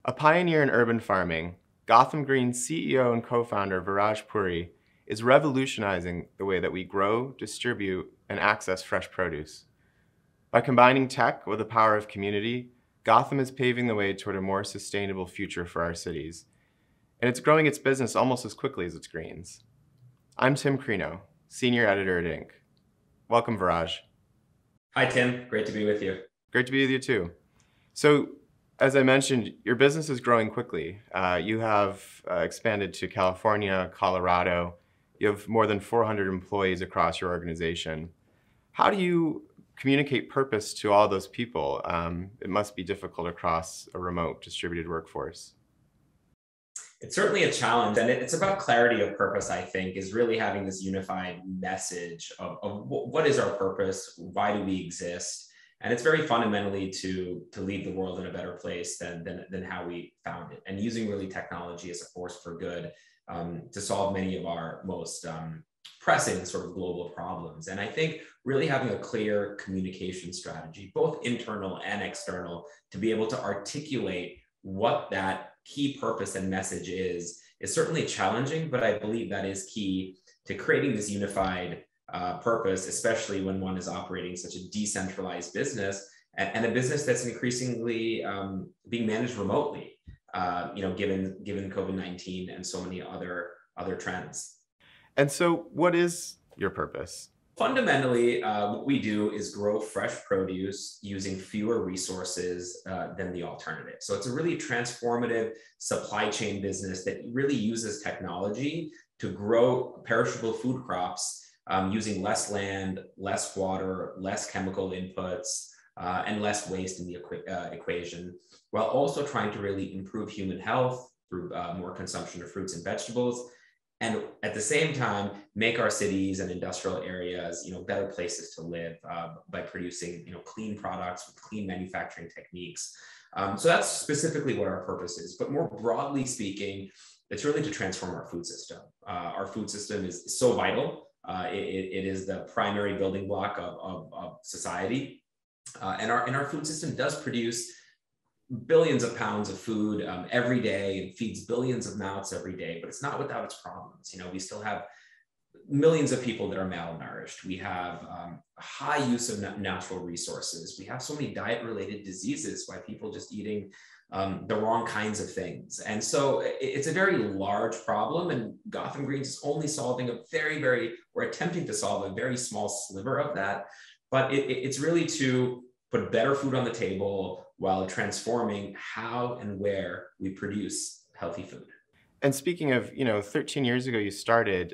A pioneer in urban farming, Gotham Greens CEO and co-founder Viraj Puri is revolutionizing the way that we grow, distribute, and access fresh produce. By combining tech with the power of community, Gotham is paving the way toward a more sustainable future for our cities. And it's growing its business almost as quickly as its greens. I'm Tim CRINO, Senior Editor at Inc. Welcome, Viraj. Hi, Tim. Great to be with you. Great to be with you too. So, as I mentioned, your business is growing quickly. You have expanded to California, Colorado. You have more than 400 employees across your organization. How do you communicate purpose to all those people? It must be difficult across a remote distributed workforce. It's certainly a challenge, and it's about clarity of purpose, I think, is really having this unified message of what is our purpose, why do we exist, and it's very fundamentally to leave the world in a better place than how we found it, and using really technology as a force for good to solve many of our most pressing sort of global problems. And I think really having a clear communication strategy, both internal and external, to be able to articulate what that key purpose and message is certainly challenging, but I believe that is key to creating this unified purpose, especially when one is operating such a decentralized business and a business that's increasingly being managed remotely, given COVID-19 and so many other trends. And so, what is your purpose? Fundamentally, what we do is grow fresh produce using fewer resources than the alternative. So it's a really transformative supply chain business that really uses technology to grow perishable food crops using less land, less water, less chemical inputs, and less waste in the equation, while also trying to really improve human health through more consumption of fruits and vegetables, and at the same time, make our cities and industrial areas, better places to live by producing, clean products with clean manufacturing techniques. So that's specifically what our purpose is. But more broadly speaking, it's really to transform our food system. Our food system is so vital. It is the primary building block of society, and our food system does produce billions of pounds of food every day and feeds billions of mouths every day, but it's not without its problems. We still have millions of people that are malnourished. We have high use of natural resources. We have so many diet-related diseases by people just eating the wrong kinds of things. And so it's a very large problem, and Gotham Greens is only solving we're attempting to solve a very small sliver of that, but it's really to put better food on the table while transforming how and where we produce healthy food. And speaking of, 13 years ago you started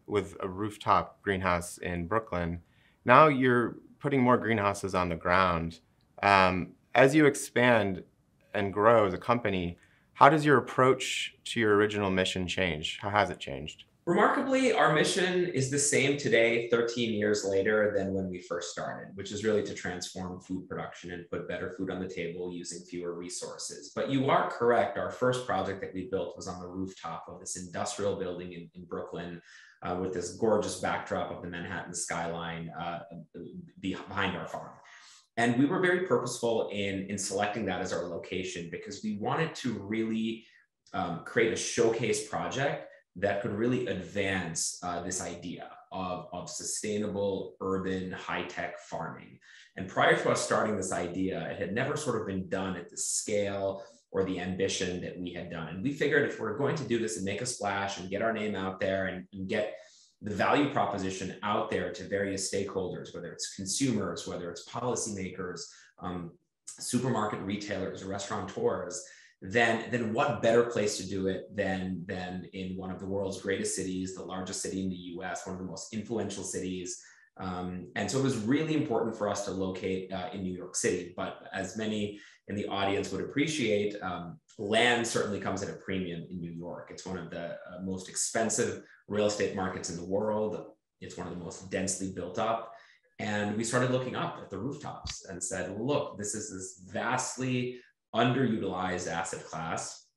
with a rooftop greenhouse in Brooklyn. Now you're putting more greenhouses on the ground. As you expand and grow as a company, how does your approach to your original mission change? How has it changed? Remarkably, our mission is the same today, 13 years later, than when we first started, which is really to transform food production and put better food on the table using fewer resources. But you are correct. Our first project that we built was on the rooftop of this industrial building in Brooklyn with this gorgeous backdrop of the Manhattan skyline behind our farm. And we were very purposeful in selecting that as our location because we wanted to really create a showcase project that could really advance this idea of sustainable urban high-tech farming. And prior to us starting this idea, it had never sort of been done at the scale or the ambition that we had done. And we figured if we're going to do this and make a splash and get our name out there and get the value proposition out there to various stakeholders, whether it's consumers, whether it's policymakers, supermarket retailers, restaurateurs, then what better place to do it than in one of the world's greatest cities, the largest city in the US, one of the most influential cities. And so it was really important for us to locate in New York City. But as many in the audience would appreciate, land certainly comes at a premium in New York. It's one of the most expensive real estate markets in the world. It's one of the most densely built up. And we started looking up at the rooftops and said, look, this is this vastly underutilized asset class.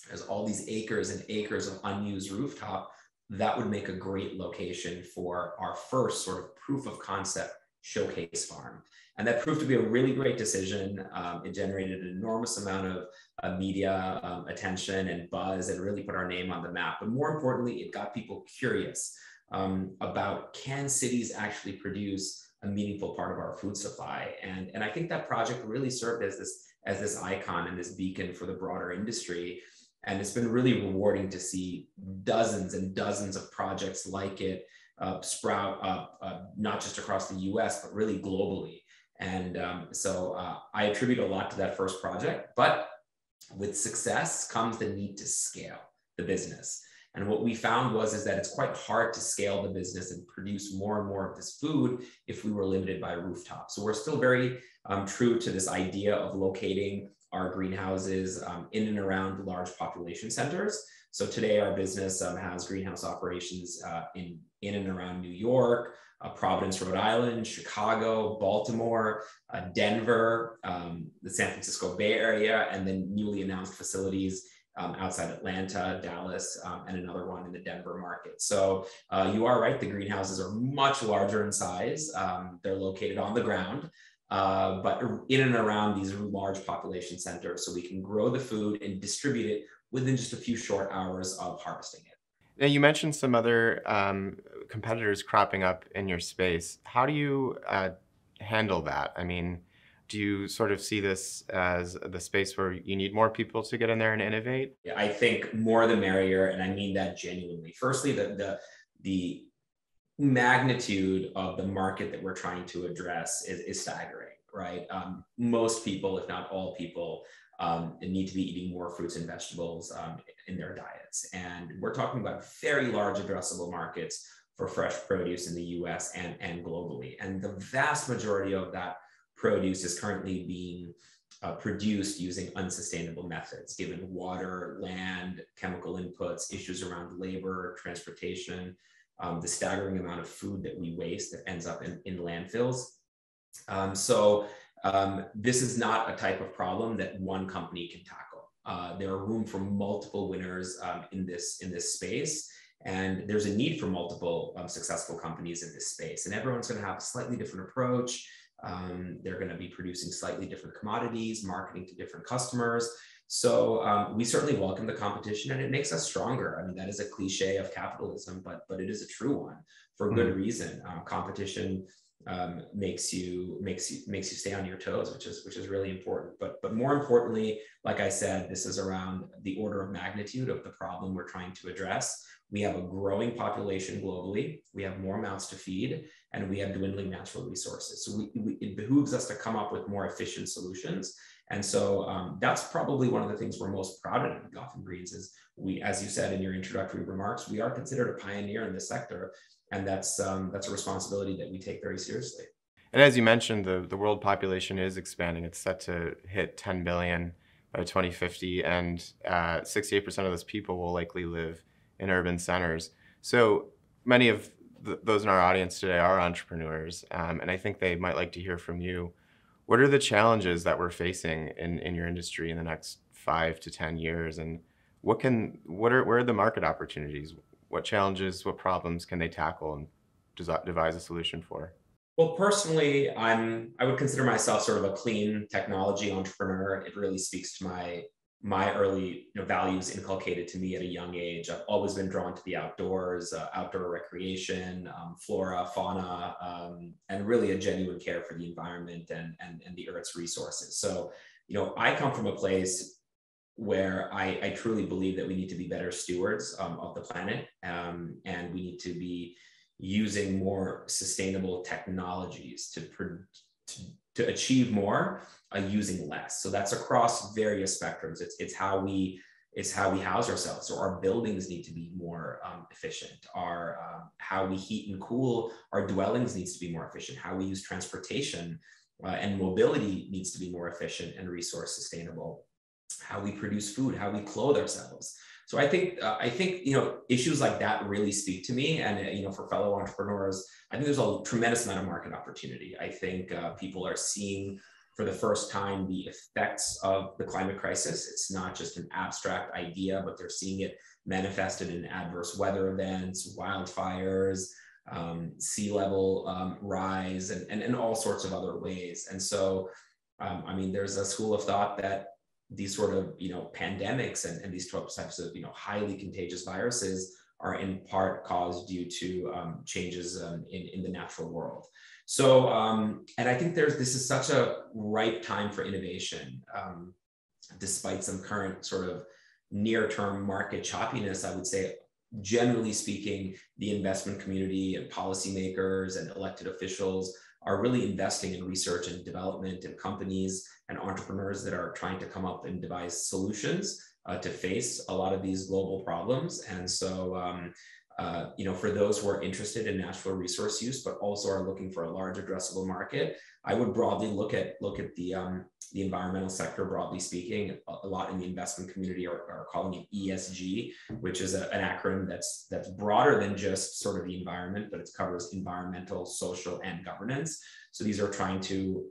There's all these acres and acres of unused rooftop. That would make a great location for our first sort of proof of concept showcase farm. And that proved to be a really great decision. It generated an enormous amount of media attention and buzz, and really put our name on the map. But more importantly, it got people curious about, can cities actually produce a meaningful part of our food supply? And I think that project really served as this icon and this beacon for the broader industry. And it's been really rewarding to see dozens and dozens of projects like it sprout up, not just across the US, but really globally. And so I attribute a lot to that first project, but with success comes the need to scale the business. And what we found is that it's quite hard to scale the business and produce more and more of this food if we were limited by rooftops. So we're still very true to this idea of locating our greenhouses in and around large population centers. So today our business has greenhouse operations in and around New York, Providence, Rhode Island, Chicago, Baltimore, Denver, the San Francisco Bay Area, and then newly announced facilities outside Atlanta, Dallas, and another one in the Denver market. So you are right, the greenhouses are much larger in size. They're located on the ground, but in and around these large population centers, so we can grow the food and distribute it within just a few short hours of harvesting it. Now, you mentioned some other competitors cropping up in your space. How do you handle that? I mean, do you sort of see this as the space where you need more people to get in there and innovate? Yeah, I think more the merrier, and I mean that genuinely. Firstly, the magnitude of the market that we're trying to address is staggering, right? Most people, if not all people, need to be eating more fruits and vegetables in their diets. And we're talking about very large addressable markets for fresh produce in the US and globally. And the vast majority of that produce is currently being produced using unsustainable methods, given water, land, chemical inputs, issues around labor, transportation, the staggering amount of food that we waste that ends up in landfills. This is not a type of problem that one company can tackle. There are room for multiple winners in this space, and there's a need for multiple successful companies in this space. And everyone's going to have a slightly different approach. They're going to be producing slightly different commodities, marketing to different customers. So we certainly welcome the competition, and it makes us stronger. I mean, that is a cliche of capitalism, but it is a true one for good reason. Competition makes you stay on your toes, which is really important. But more importantly, like I said, this is around the order of magnitude of the problem we're trying to address. We have a growing population globally. We have more mouths to feed, and we have dwindling natural resources. So it behooves us to come up with more efficient solutions. And so that's probably one of the things we're most proud of at Gotham Greens is we, as you said in your introductory remarks, we are considered a pioneer in this sector. And that's a responsibility that we take very seriously. And as you mentioned, the world population is expanding. It's set to hit 10 billion by 2050, and 68% of those people will likely live in urban centers. So many of those in our audience today are entrepreneurs, and I think they might like to hear from you. What are the challenges that we're facing in your industry in the next 5 to 10 years, and where are the market opportunities? What challenges, what problems can they tackle and devise a solution for? Well, personally, I would consider myself sort of a clean technology entrepreneur. It really speaks to my early values inculcated to me at a young age. I've always been drawn to the outdoors, outdoor recreation, flora, fauna, and really a genuine care for the environment and the Earth's resources. So, I come from a place where I truly believe that we need to be better stewards of the planet, and we need to be using more sustainable technologies to achieve more using less. So that's across various spectrums. It's how we house ourselves. So our buildings need to be more efficient. How we heat and cool our dwellings needs to be more efficient. How we use transportation and mobility needs to be more efficient and resource sustainable. How we produce food, how we clothe ourselves. So I think issues like that really speak to me. And for fellow entrepreneurs, I think there's a tremendous amount of market opportunity. I think people are seeing for the first time the effects of the climate crisis. It's not just an abstract idea, but they're seeing it manifested in adverse weather events, wildfires, sea level rise, and all sorts of other ways. And so, I mean, there's a school of thought that these sort of, pandemics and these types of, highly contagious viruses are in part caused due to changes in the natural world. So, and I think this is such a ripe time for innovation, despite some current sort of near-term market choppiness. I would say, generally speaking, the investment community and policymakers and elected officials are really investing in research and development, and companies and entrepreneurs that are trying to come up and devise solutions to face a lot of these global problems. And so, for those who are interested in natural resource use, but also are looking for a large addressable market, I would broadly look at the environmental sector, broadly speaking. A lot in the investment community are calling it ESG, which is an acronym that's broader than just sort of the environment, but it covers environmental, social, and governance. So these are trying to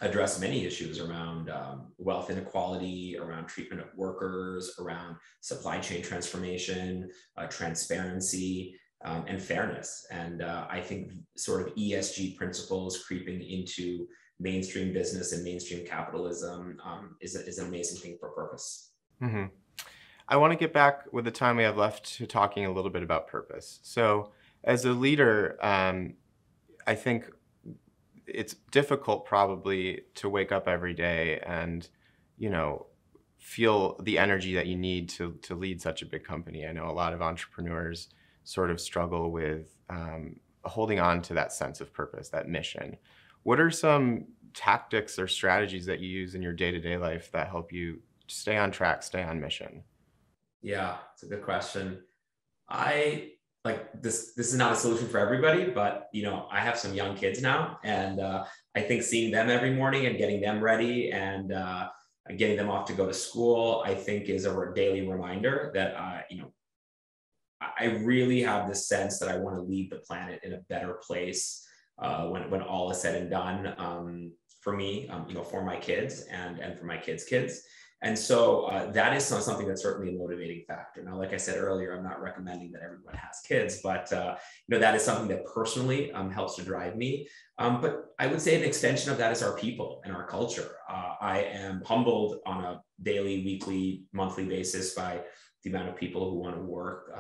address many issues around wealth inequality, around treatment of workers, around supply chain transformation, transparency, and fairness. And I think sort of ESG principles creeping into mainstream business and mainstream capitalism is an amazing thing for purpose. Mm-hmm. I want to get back, with the time we have left, to talking a little bit about purpose. So as a leader, I think it's difficult probably to wake up every day and, feel the energy that you need to lead such a big company. I know a lot of entrepreneurs sort of struggle with holding on to that sense of purpose, that mission. What are some tactics or strategies that you use in your day-to-day life that help you stay on track, stay on mission? Yeah, it's a good question. I like this is not a solution for everybody, but I have some young kids now, and I think seeing them every morning and getting them ready and getting them off to go to school, I think is a daily reminder that I really have this sense that I want to leave the planet in a better place when all is said and done, for me, for my kids and for my kids' kids. And so that is something that's certainly a motivating factor. Now, like I said earlier, I'm not recommending that everyone has kids, but that is something that personally helps to drive me. But I would say an extension of that is our people and our culture. I am humbled on a daily, weekly, monthly basis by the amount of people who want to work,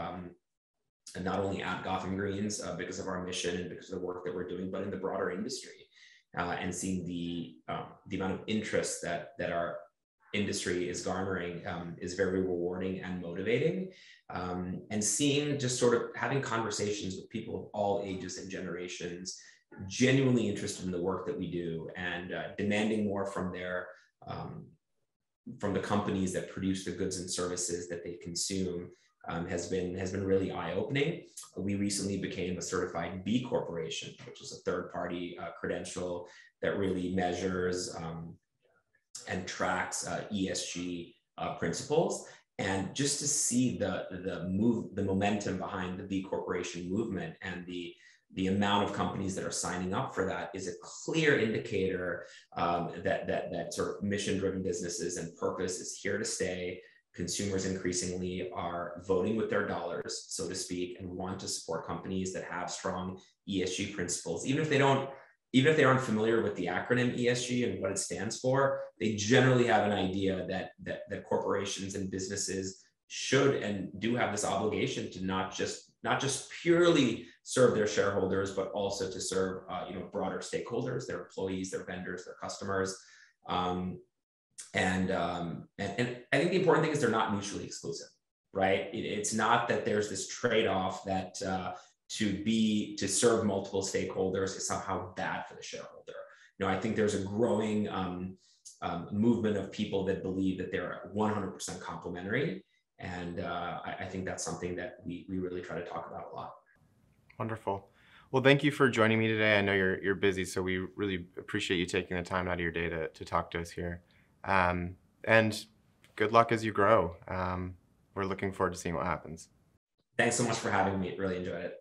and not only at Gotham Greens because of our mission and because of the work that we're doing, but in the broader industry, and seeing the amount of interest that our industry is garnering is very rewarding and motivating. And seeing, just sort of having conversations with people of all ages and generations, genuinely interested in the work that we do, and demanding more from the companies that produce the goods and services that they consume, has been really eye-opening. We recently became a certified B Corporation, which is a third-party credential that really measures and tracks ESG principles. And just to see the momentum behind the B Corporation movement and the amount of companies that are signing up for that is a clear indicator that sort of mission-driven businesses and purpose is here to stay. Consumers increasingly are voting with their dollars, so to speak, and want to support companies that have strong ESG principles. Even if they aren't familiar with the acronym ESG and what it stands for, they generally have an idea that corporations and businesses should and do have this obligation to not just purely serve their shareholders, but also to serve broader stakeholders, their employees, their vendors, their customers. And I think the important thing is they're not mutually exclusive, right? It's not that there's this trade-off that to serve multiple stakeholders is somehow bad for the shareholder. I think there's a growing movement of people that believe that they're 100% complementary. And I think that's something that we really try to talk about a lot. Wonderful. Well, thank you for joining me today. I know you're busy, so we really appreciate you taking the time out of your day to talk to us here. And good luck as you grow. We're looking forward to seeing what happens. Thanks so much for having me. Really enjoyed it.